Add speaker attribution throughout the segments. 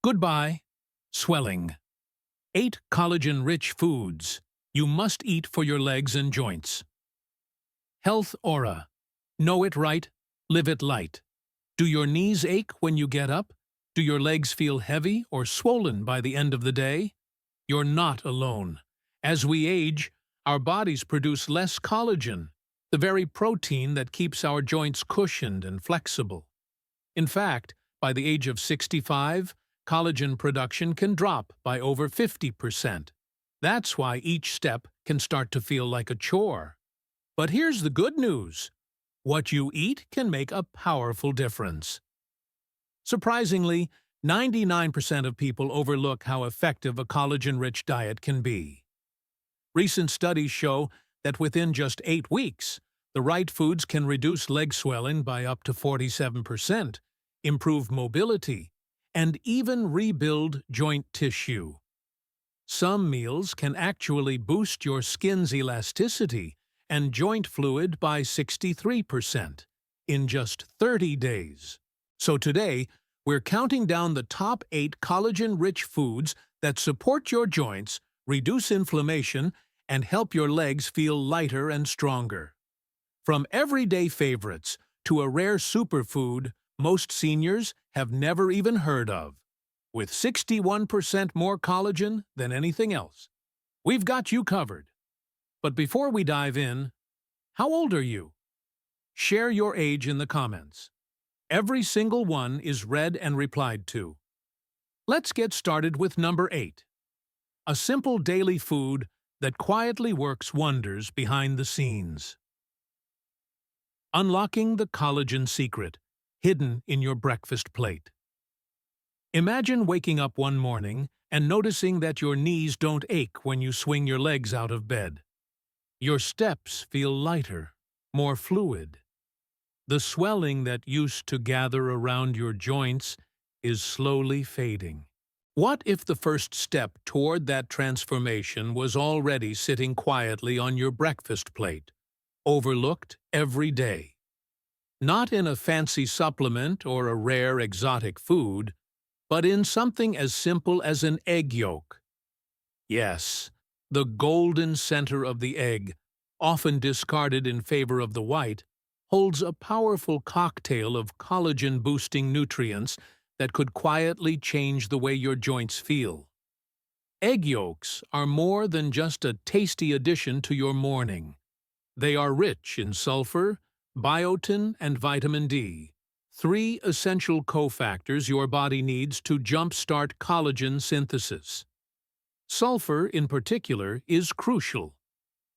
Speaker 1: Goodbye. Swelling. 8 collagen-rich foods you must eat for your legs and joints. Health Aura. Know it right, live it light. Do your knees ache when you get up? Do your legs feel heavy or swollen by the end of the day? You're not alone. As we age, our bodies produce less collagen, the very protein that keeps our joints cushioned and flexible. In fact, by the age of 65, collagen production can drop by over 50%. That's why each step can start to feel like a chore. But here's the good news. What you eat can make a powerful difference. Surprisingly, 99% of people overlook how effective a collagen-rich diet can be. Recent studies show that within just 8 weeks, the right foods can reduce leg swelling by up to 47%, improve mobility, and even rebuild joint tissue. Some meals can actually boost your skin's elasticity and joint fluid by 63% in just 30 days. So today, we're counting down the top 8 collagen-rich foods that support your joints, reduce inflammation, and help your legs feel lighter and stronger. From everyday favorites to a rare superfood most seniors have never even heard of, with 61% more collagen than anything else. We've got you covered. But before we dive in, how old are you? Share your age in the comments. Every single one is read and replied to. Let's get started with number 8. A simple daily food that quietly works wonders behind the scenes. Unlocking the collagen secret, hidden in your breakfast plate. Imagine waking up one morning and noticing that your knees don't ache when you swing your legs out of bed. Your steps feel lighter, more fluid. The swelling that used to gather around your joints is slowly fading. What if the first step toward that transformation was already sitting quietly on your breakfast plate, overlooked every day? Not in a fancy supplement or a rare exotic food, but in something as simple as an egg yolk. Yes, the golden center of the egg, often discarded in favor of the white, holds a powerful cocktail of collagen-boosting nutrients that could quietly change the way your joints feel. Egg yolks are more than just a tasty addition to your morning. They are rich in sulfur, biotin, and vitamin D, 3 essential cofactors your body needs to jumpstart collagen synthesis. Sulfur, in particular, is crucial.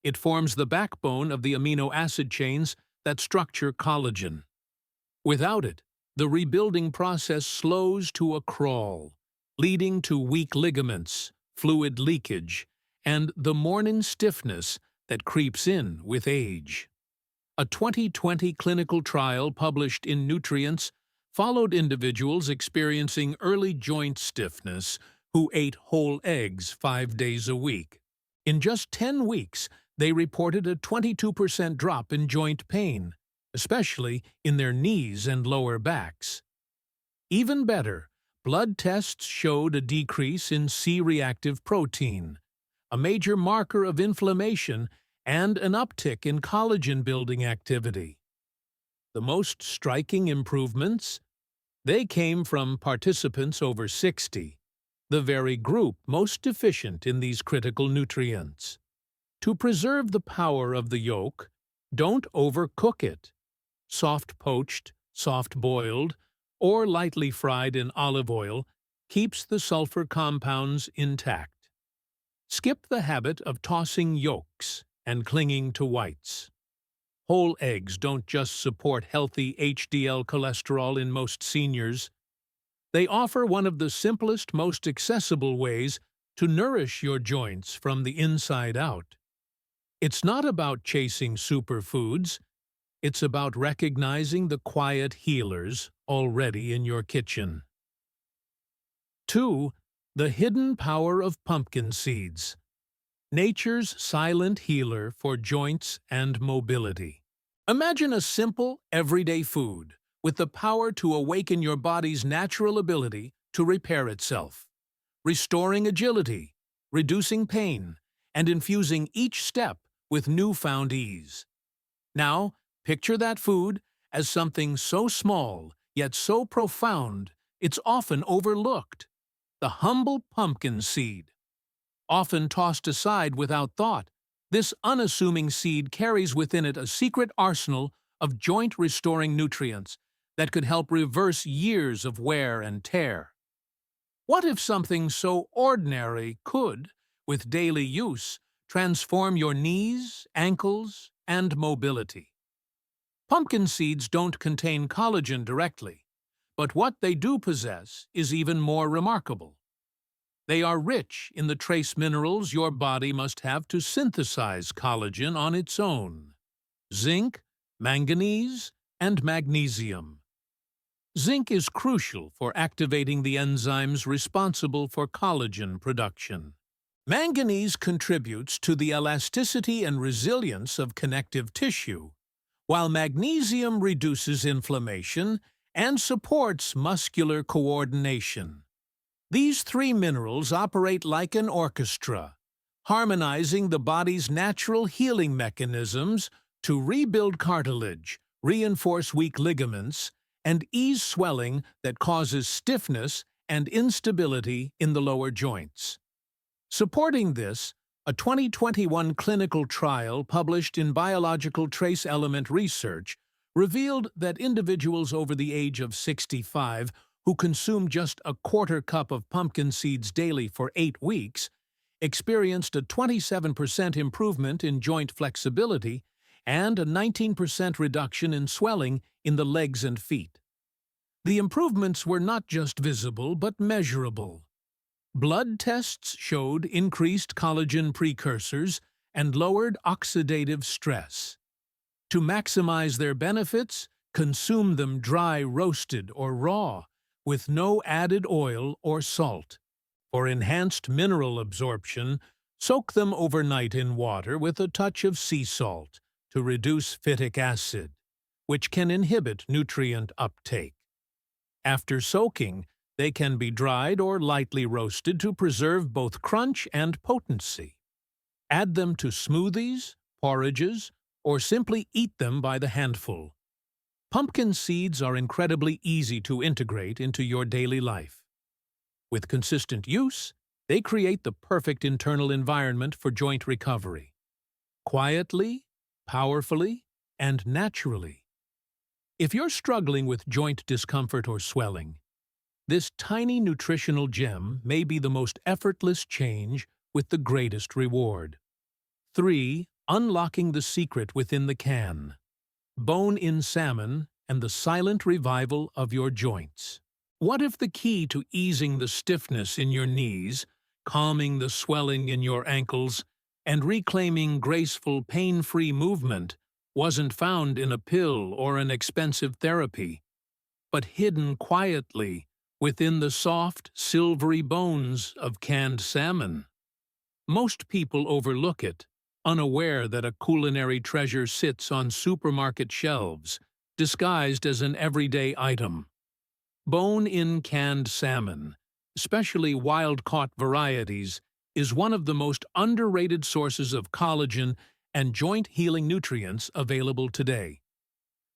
Speaker 1: It forms the backbone of the amino acid chains that structure collagen. Without it, the rebuilding process slows to a crawl, leading to weak ligaments, fluid leakage, and the morning stiffness that creeps in with age. A 2020 clinical trial published in Nutrients followed individuals experiencing early joint stiffness who ate whole eggs 5 days a week. In just 10 weeks, they reported a 22% drop in joint pain, especially in their knees and lower backs. Even better, blood tests showed a decrease in C-reactive protein, a major marker of inflammation, and an uptick in collagen-building activity. The most striking improvements? They came from participants over 60, the very group most deficient in these critical nutrients. To preserve the power of the yolk, don't overcook it. Soft-poached, soft-boiled, or lightly fried in olive oil keeps the sulfur compounds intact. Skip the habit of tossing yolks and clinging to whites. Whole eggs don't just support healthy HDL cholesterol in most seniors. They offer one of the simplest, most accessible ways to nourish your joints from the inside out. It's not about chasing superfoods. It's about recognizing the quiet healers already in your kitchen. 2. The hidden power of pumpkin seeds. Nature's silent healer for joints and mobility. Imagine a simple, everyday food with the power to awaken your body's natural ability to repair itself, restoring agility, reducing pain, and infusing each step with newfound ease. Now, picture that food as something so small, yet so profound, it's often overlooked. The humble pumpkin seed. Often tossed aside without thought, this unassuming seed carries within it a secret arsenal of joint-restoring nutrients that could help reverse years of wear and tear. What if something so ordinary could, with daily use, transform your knees, ankles, and mobility? Pumpkin seeds don't contain collagen directly, but what they do possess is even more remarkable. They are rich in the trace minerals your body must have to synthesize collagen on its own: zinc, manganese, and magnesium. Zinc is crucial for activating the enzymes responsible for collagen production. Manganese contributes to the elasticity and resilience of connective tissue, while magnesium reduces inflammation and supports muscular coordination. These three minerals operate like an orchestra, harmonizing the body's natural healing mechanisms to rebuild cartilage, reinforce weak ligaments, and ease swelling that causes stiffness and instability in the lower joints. Supporting this, a 2021 clinical trial published in Biological Trace Element Research revealed that individuals over the age of 65 who consumed just a quarter cup of pumpkin seeds daily for 8 weeks experienced a 27% improvement in joint flexibility and a 19% reduction in swelling in the legs and feet. The improvements were not just visible but measurable. Blood tests showed increased collagen precursors and lowered oxidative stress. To maximize their benefits, consume them dry, roasted, or raw, with no added oil or salt. For enhanced mineral absorption, soak them overnight in water with a touch of sea salt to reduce phytic acid, which can inhibit nutrient uptake. After soaking, they can be dried or lightly roasted to preserve both crunch and potency. Add them to smoothies, porridges, or simply eat them by the handful. Pumpkin seeds are incredibly easy to integrate into your daily life. With consistent use, they create the perfect internal environment for joint recovery. Quietly, powerfully, and naturally. If you're struggling with joint discomfort or swelling, this tiny nutritional gem may be the most effortless change with the greatest reward. 3. Unlocking the secret within the can. Bone-in salmon and the silent revival of your joints. What if the key to easing the stiffness in your knees, calming the swelling in your ankles, and reclaiming graceful, pain-free movement wasn't found in a pill or an expensive therapy, but hidden quietly within the soft, silvery bones of canned salmon? Most people overlook it, unaware that a culinary treasure sits on supermarket shelves, disguised as an everyday item. Bone-in canned salmon, especially wild-caught varieties, is one of the most underrated sources of collagen and joint-healing nutrients available today.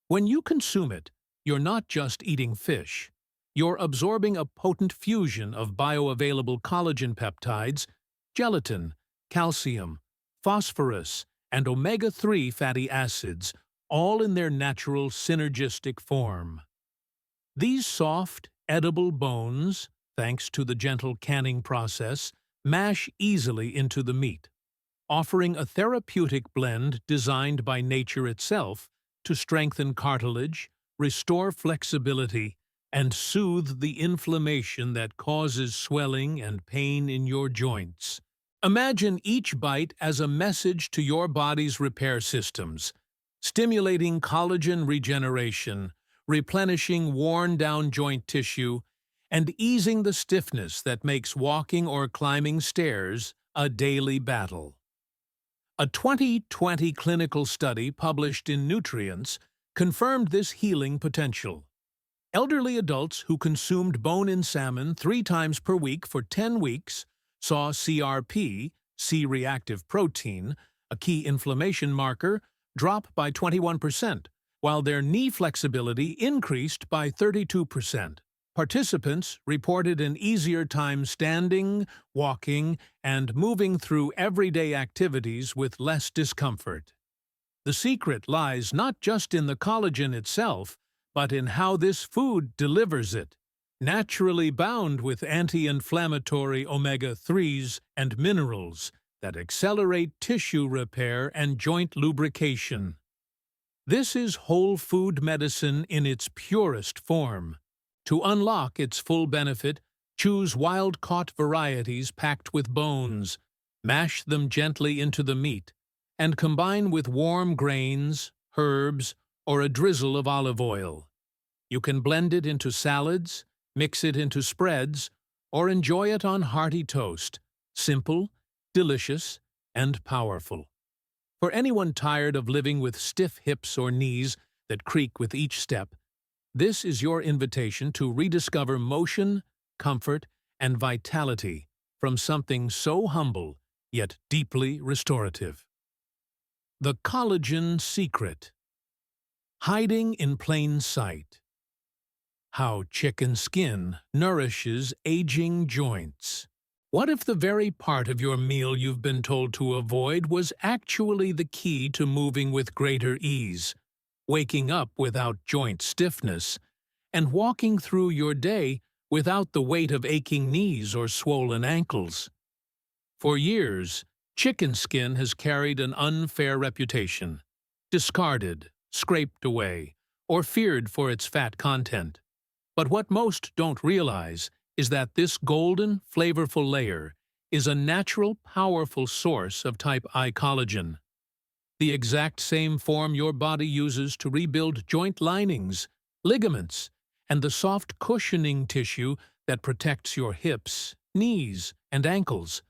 Speaker 1: When you consume it, you're not just eating fish. You're absorbing a potent fusion of bioavailable collagen peptides, gelatin, calcium, phosphorus, and omega-3 fatty acids, all in their natural synergistic form. These soft, edible bones, thanks to the gentle canning process, mash easily into the meat, offering a therapeutic blend designed by nature itself to strengthen cartilage, restore flexibility, and soothe the inflammation that causes swelling and pain in your joints. Imagine each bite as a message to your body's repair systems, stimulating collagen regeneration, replenishing worn-down joint tissue, and easing the stiffness that makes walking or climbing stairs a daily battle. A 2020 clinical study published in Nutrients confirmed this healing potential. Elderly adults who consumed bone-in salmon 3 times per week for 10 weeks saw CRP, C-reactive protein, a key inflammation marker, drop by 21%, while their knee flexibility increased by 32%. Participants reported an easier time standing, walking, and moving through everyday activities with less discomfort. The secret lies not just in the collagen itself, but in how this food delivers it, naturally bound with anti-inflammatory omega-3s and minerals that accelerate tissue repair and joint lubrication. This is whole food medicine in its purest form. To unlock its full benefit, choose wild-caught varieties packed with bones, mash them gently into the meat, and combine with warm grains, herbs, or a drizzle of olive oil. You can blend it into salads, mix it into spreads, or enjoy it on hearty toast. Simple, delicious, and powerful. For anyone tired of living with stiff hips or knees that creak with each step, this is your invitation to rediscover motion, comfort, and vitality from something so humble yet deeply restorative. The Collagen Secret. Hiding in plain sight. How chicken skin nourishes aging joints. What if the very part of your meal you've been told to avoid was actually the key to moving with greater ease, waking up without joint stiffness, and walking through your day without the weight of aching knees or swollen ankles? For years, chicken skin has carried an unfair reputation, discarded, scraped away, or feared for its fat content. But what most don't realize is that this golden, flavorful layer is a natural, powerful source of type I collagen, the exact same form your body uses to rebuild joint linings, ligaments, and the soft cushioning tissue that protects your hips, knees, and ankles.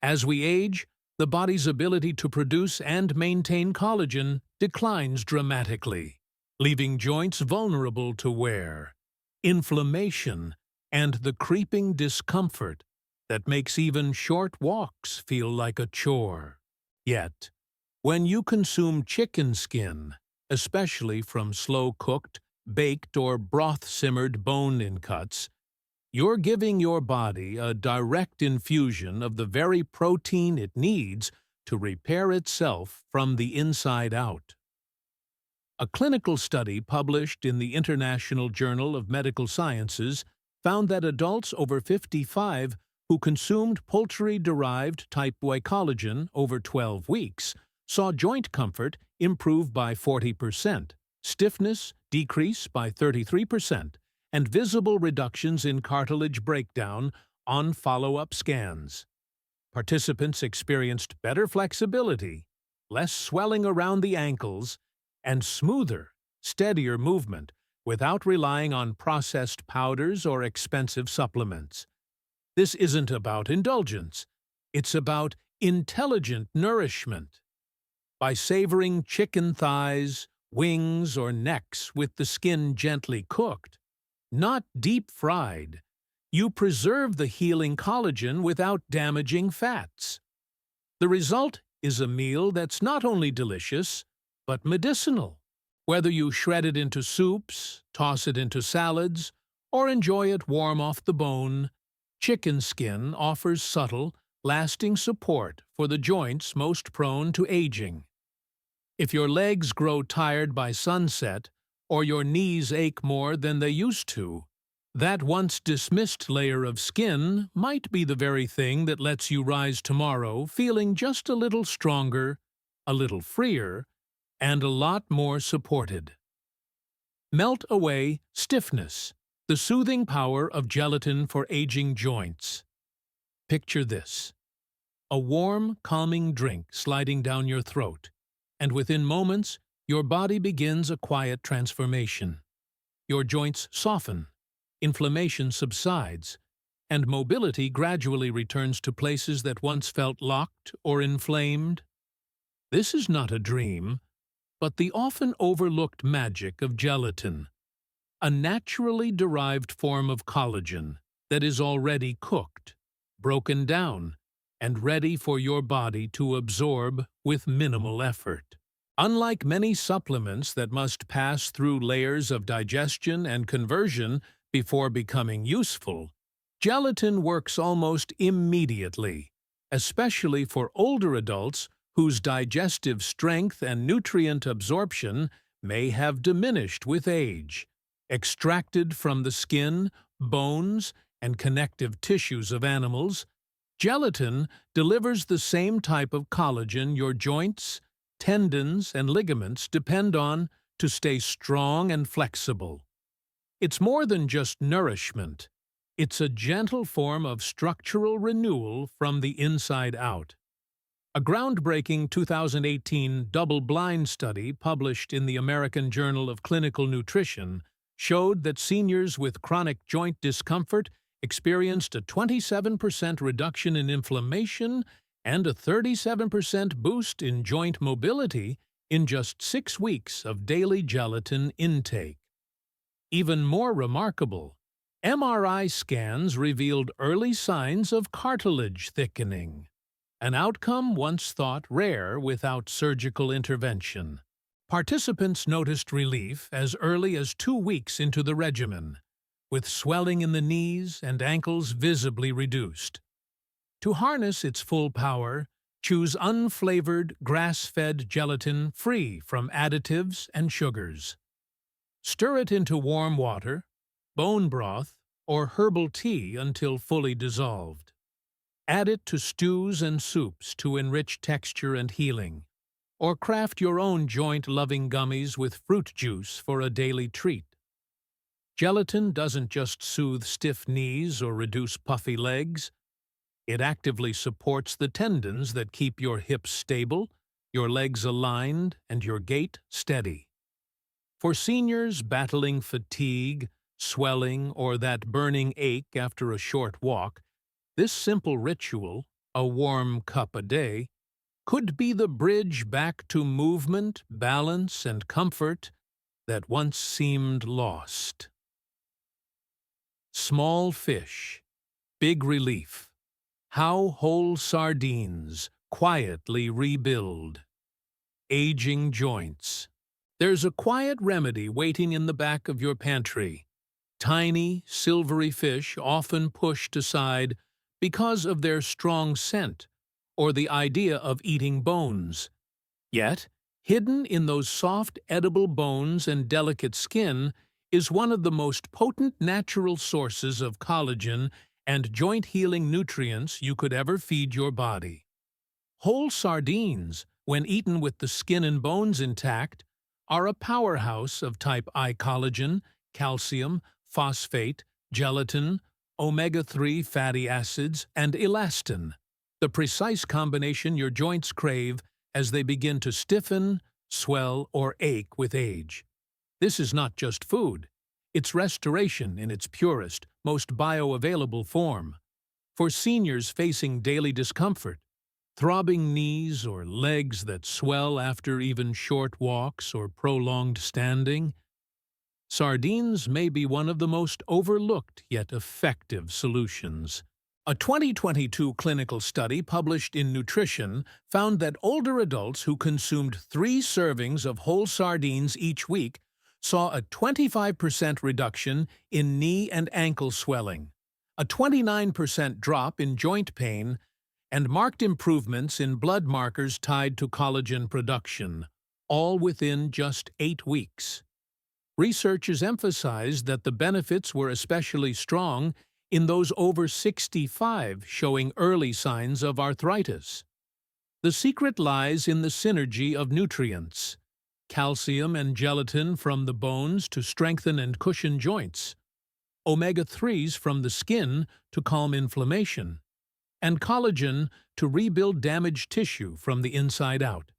Speaker 1: As we age, the body's ability to produce and maintain collagen declines dramatically, leaving joints vulnerable to wear, inflammation, and the creeping discomfort that makes even short walks feel like a chore. Yet, when you consume chicken skin, especially from slow-cooked, baked, or broth-simmered bone-in cuts, you're giving your body a direct infusion of the very protein it needs to repair itself from the inside out. A clinical study published in the International Journal of Medical Sciences found that adults over 55 who consumed poultry-derived type Y collagen over 12 weeks saw joint comfort improve by 40%, stiffness decrease by 33%, and visible reductions in cartilage breakdown on follow-up scans. Participants experienced better flexibility, less swelling around the ankles, and smoother, steadier movement without relying on processed powders or expensive supplements. This isn't about indulgence. It's about intelligent nourishment. By savoring chicken thighs, wings, or necks with the skin gently cooked, not deep-fried, you preserve the healing collagen without damaging fats. The result is a meal that's not only delicious, but medicinal. Whether you shred it into soups, toss it into salads, or enjoy it warm off the bone, chicken skin offers subtle, lasting support for the joints most prone to aging. If your legs grow tired by sunset, or your knees ache more than they used to, that once dismissed layer of skin might be the very thing that lets you rise tomorrow feeling just a little stronger, a little freer, and a lot more supported. Melt away stiffness, the soothing power of gelatin for aging joints. Picture this: a warm, calming drink sliding down your throat, and within moments, your body begins a quiet transformation. Your joints soften, inflammation subsides, and mobility gradually returns to places that once felt locked or inflamed. This is not a dream, but the often overlooked magic of gelatin, a naturally derived form of collagen that is already cooked, broken down, and ready for your body to absorb with minimal effort. Unlike many supplements that must pass through layers of digestion and conversion before becoming useful, gelatin works almost immediately, especially for older adults whose digestive strength and nutrient absorption may have diminished with age. Extracted from the skin, bones, and connective tissues of animals, gelatin delivers the same type of collagen your joints, tendons, and ligaments depend on to stay strong and flexible. It's more than just nourishment. It's a gentle form of structural renewal from the inside out. A groundbreaking 2018 double-blind study published in the American Journal of Clinical Nutrition showed that seniors with chronic joint discomfort experienced a 27% reduction in inflammation and a 37% boost in joint mobility in just 6 weeks of daily gelatin intake. Even more remarkable, MRI scans revealed early signs of cartilage thickening, an outcome once thought rare without surgical intervention. Participants noticed relief as early as 2 weeks into the regimen, with swelling in the knees and ankles visibly reduced. To harness its full power, choose unflavored, grass-fed gelatin free from additives and sugars. Stir it into warm water, bone broth, or herbal tea until fully dissolved. Add it to stews and soups to enrich texture and healing, or craft your own joint-loving gummies with fruit juice for a daily treat. Gelatin doesn't just soothe stiff knees or reduce puffy legs. It actively supports the tendons that keep your hips stable, your legs aligned, and your gait steady. For seniors battling fatigue, swelling, or that burning ache after a short walk, this simple ritual, a warm cup a day, could be the bridge back to movement, balance, and comfort that once seemed lost. Small fish, big relief. How whole sardines quietly rebuild. Aging joints. There's a quiet remedy waiting in the back of your pantry. Tiny, silvery fish often pushed aside because of their strong scent or the idea of eating bones. Yet, hidden in those soft, edible bones and delicate skin is one of the most potent natural sources of collagen and joint-healing nutrients you could ever feed your body. Whole sardines, when eaten with the skin and bones intact, are a powerhouse of type I collagen, calcium, phosphate, gelatin, omega-3 fatty acids, and elastin, the precise combination your joints crave as they begin to stiffen, swell, or ache with age. This is not just food. It's restoration in its purest, most bioavailable form. For seniors facing daily discomfort, throbbing knees or legs that swell after even short walks or prolonged standing, sardines may be one of the most overlooked yet effective solutions. A 2022 clinical study published in Nutrition found that older adults who consumed 3 servings of whole sardines each week saw a 25% reduction in knee and ankle swelling, a 29% drop in joint pain, and marked improvements in blood markers tied to collagen production, all within just 8 weeks. Researchers emphasized that the benefits were especially strong in those over 65 showing early signs of arthritis. The secret lies in the synergy of nutrients, calcium and gelatin from the bones to strengthen and cushion joints, omega-3s from the skin to calm inflammation, and collagen to rebuild damaged tissue from the inside out.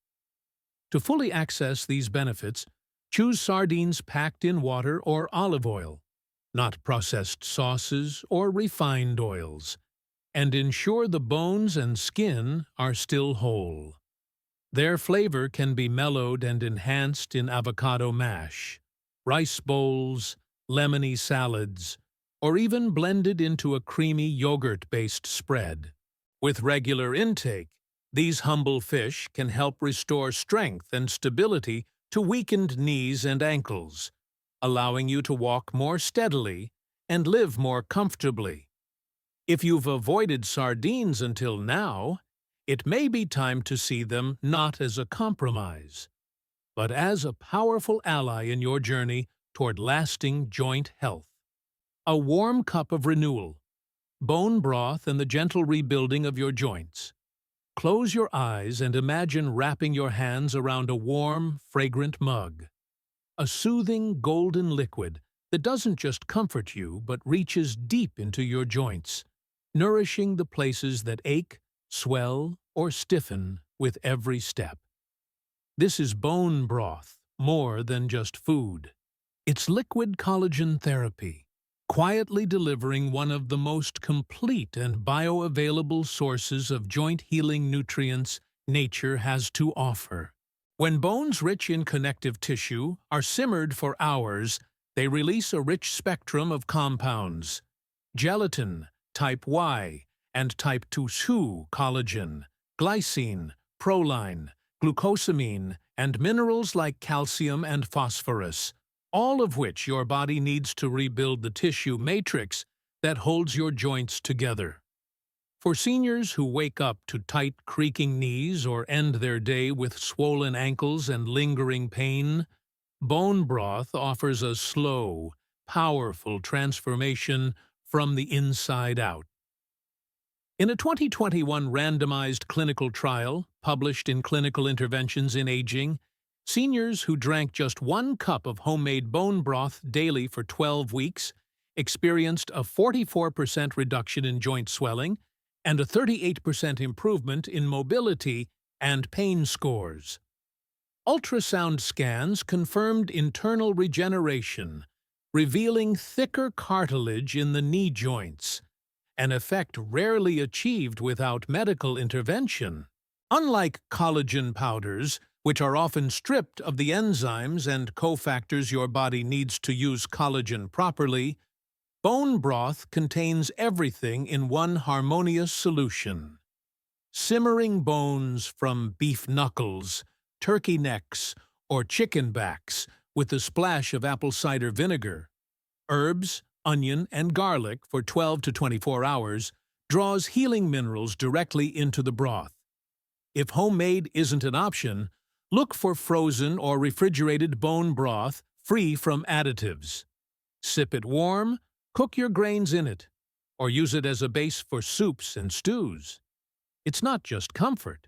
Speaker 1: To fully access these benefits, choose sardines packed in water or olive oil, not processed sauces or refined oils, and ensure the bones and skin are still whole. Their flavor can be mellowed and enhanced in avocado mash, rice bowls, lemony salads, or even blended into a creamy yogurt-based spread. With regular intake, these humble fish can help restore strength and stability to weakened knees and ankles, allowing you to walk more steadily and live more comfortably. If you've avoided sardines until now, it may be time to see them not as a compromise, but as a powerful ally in your journey toward lasting joint health. A warm cup of renewal, bone broth and the gentle rebuilding of your joints. Close your eyes and imagine wrapping your hands around a warm, fragrant mug. A soothing, golden liquid that doesn't just comfort you but reaches deep into your joints, nourishing the places that ache, swell, or stiffen with every step. This is bone broth, more than just food. It's liquid collagen therapy, quietly delivering one of the most complete and bioavailable sources of joint-healing nutrients nature has to offer. When bones rich in connective tissue are simmered for hours, they release a rich spectrum of compounds: gelatin, type Y, and type 2 collagen, glycine, proline, glucosamine, and minerals like calcium and phosphorus, all of which your body needs to rebuild the tissue matrix that holds your joints together. For seniors who wake up to tight, creaking knees or end their day with swollen ankles and lingering pain, bone broth offers a slow, powerful transformation from the inside out. In a 2021 randomized clinical trial published in Clinical Interventions in Aging, seniors who drank just 1 cup of homemade bone broth daily for 12 weeks experienced a 44% reduction in joint swelling and a 38% improvement in mobility and pain scores. Ultrasound scans confirmed internal regeneration, revealing thicker cartilage in the knee joints, an effect rarely achieved without medical intervention. Unlike collagen powders, which are often stripped of the enzymes and cofactors your body needs to use collagen properly, bone broth contains everything in one harmonious solution. Simmering bones from beef knuckles, turkey necks, or chicken backs with a splash of apple cider vinegar, herbs, onion, and garlic for 12 to 24 hours draws healing minerals directly into the broth. If homemade isn't an option, look for frozen or refrigerated bone broth free from additives. Sip it warm, cook your grains in it, or use it as a base for soups and stews. It's not just comfort.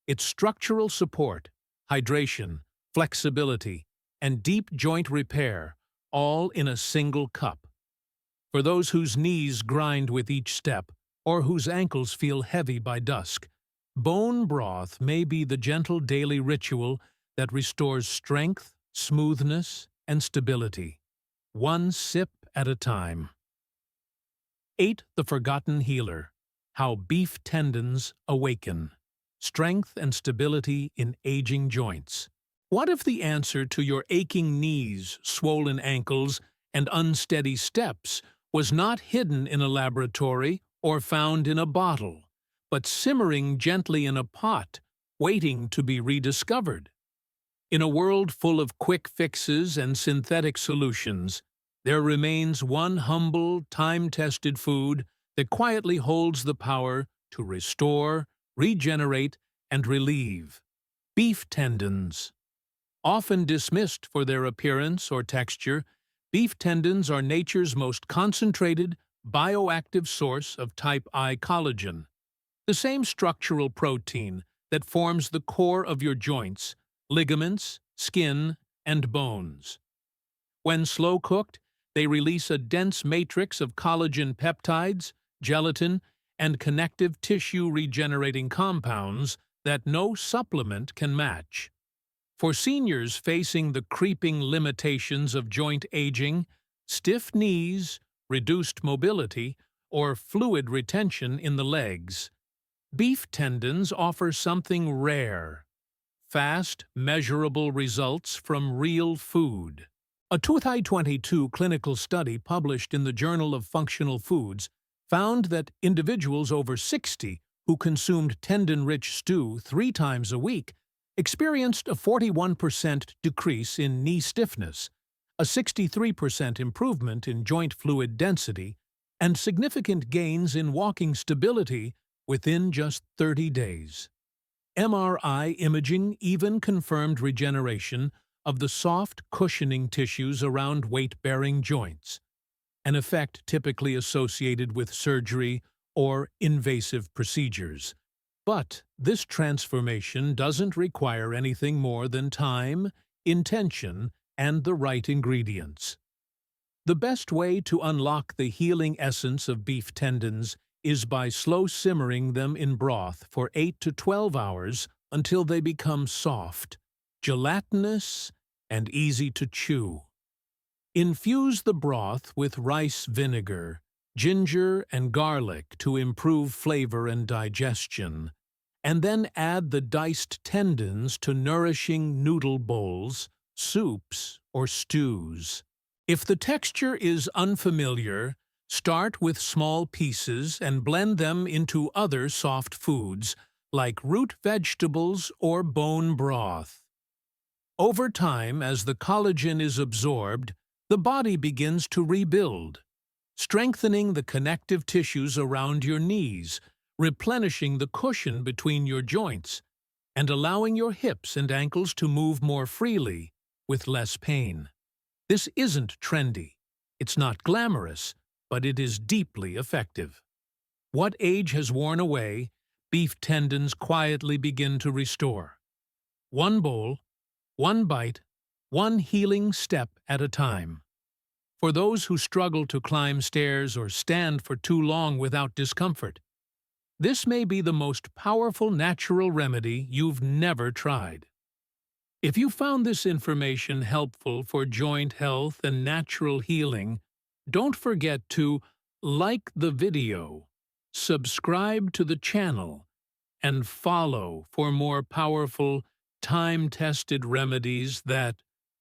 Speaker 1: It's structural support, hydration, flexibility, and deep joint repair, all in a single cup. For those whose knees grind with each step, or whose ankles feel heavy by dusk, bone broth may be the gentle daily ritual that restores strength, smoothness, and stability, one sip at a time. 8. The Forgotten Healer: How Beef Tendons Awaken. Strength and stability in aging joints. What if the answer to your aching knees, swollen ankles, and unsteady steps was not hidden in a laboratory or found in a bottle, but simmering gently in a pot, waiting to be rediscovered? In a world full of quick fixes and synthetic solutions, there remains one humble, time-tested food that quietly holds the power to restore, regenerate, and relieve: beef tendons. Often dismissed for their appearance or texture, beef tendons are nature's most concentrated, bioactive source of type I collagen, the same structural protein that forms the core of your joints, ligaments, skin, and bones. When slow-cooked, they release a dense matrix of collagen peptides, gelatin, and connective tissue regenerating compounds that no supplement can match. For seniors facing the creeping limitations of joint aging, stiff knees, reduced mobility, or fluid retention in the legs, beef tendons offer something rare: fast, measurable results from real food. A 2022 clinical study published in the Journal of Functional Foods found that individuals over 60 who consumed tendon-rich stew 3 times a week experienced a 41% decrease in knee stiffness, a 63% improvement in joint fluid density, and significant gains in walking stability within just 30 days. MRI imaging even confirmed regeneration of the soft, cushioning tissues around weight-bearing joints, an effect typically associated with surgery or invasive procedures. But this transformation doesn't require anything more than time, intention, and the right ingredients. The best way to unlock the healing essence of beef tendons is by slow simmering them in broth for 8 to 12 hours until they become soft, gelatinous, and easy to chew. Infuse the broth with rice vinegar, ginger, and garlic to improve flavor and digestion, and then add the diced tendons to nourishing noodle bowls, soups, or stews. If the texture is unfamiliar, start with small pieces and blend them into other soft foods, like root vegetables or bone broth. Over time, as the collagen is absorbed, the body begins to rebuild, strengthening the connective tissues around your knees, replenishing the cushion between your joints, and allowing your hips and ankles to move more freely with less pain. This isn't trendy, it's not glamorous, but it is deeply effective. What age has worn away, beef tendons quietly begin to restore. One bowl, one bite, one healing step at a time. For those who struggle to climb stairs or stand for too long without discomfort, this may be the most powerful natural remedy you've never tried. If you found this information helpful for joint health and natural healing, don't forget to like the video, subscribe to the channel, and follow for more powerful, time-tested remedies that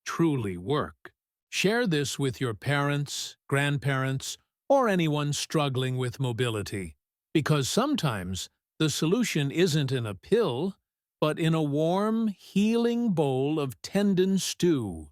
Speaker 1: truly work. Share this with your parents, grandparents, or anyone struggling with mobility, because sometimes the solution isn't in a pill, but in a warm, healing bowl of tendon stew.